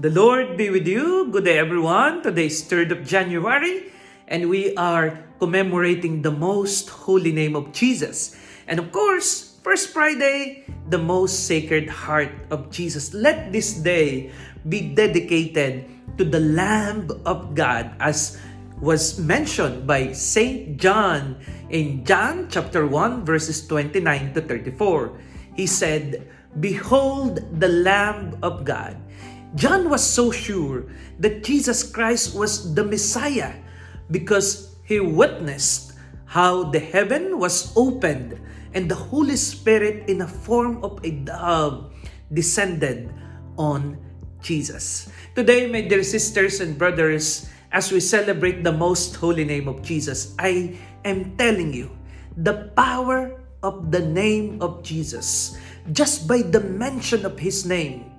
The Lord be with you. Good day, everyone. Today is 3rd of January, and we are commemorating the most holy name of Jesus. And of course, First Friday, the most sacred heart of Jesus. Let this day be dedicated to the Lamb of God, as was mentioned by Saint John in John chapter 1, verses 29 to 34. He said, "Behold the Lamb of God." John was so sure that Jesus Christ was the Messiah because he witnessed how the heaven was opened and the Holy Spirit in a form of a dove descended on Jesus. Today, my dear sisters and brothers, as we celebrate the most holy name of Jesus, I am telling you the power of the name of Jesus. Just by the mention of His name,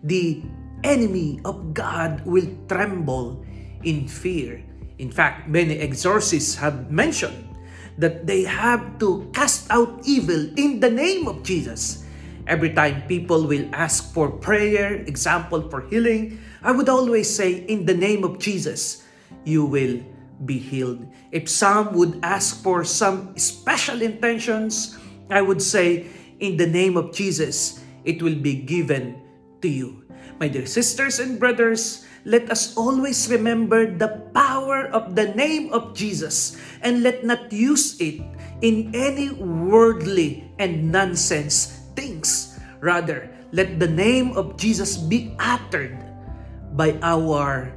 the enemy of God will tremble in fear. In fact, many exorcists have mentioned that they have to cast out evil in the name of Jesus. Every time people will ask for prayer, example for healing, I would always say, in the name of Jesus, you will be healed. If some would ask for some special intentions, I would say, in the name of Jesus, it will be given to you. My dear sisters and brothers, let us always remember the power of the name of Jesus and let not use it in any worldly and nonsense things. Rather, let the name of Jesus be uttered by our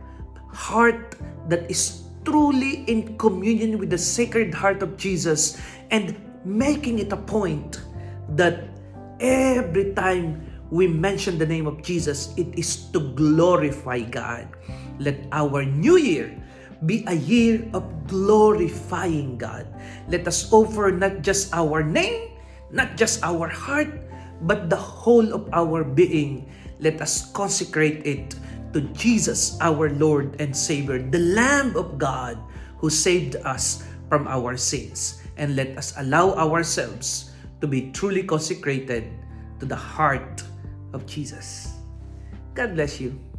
heart that is truly in communion with the Sacred Heart of Jesus, and making it a point that every time we mention the name of Jesus, it is to glorify God. Let our new year be a year of glorifying God. Let us offer not just our name, not just our heart, but the whole of our being. Let us consecrate it to Jesus, our Lord and Savior, the Lamb of God who saved us from our sins. And let us allow ourselves to be truly consecrated to the heart of Jesus. God bless you.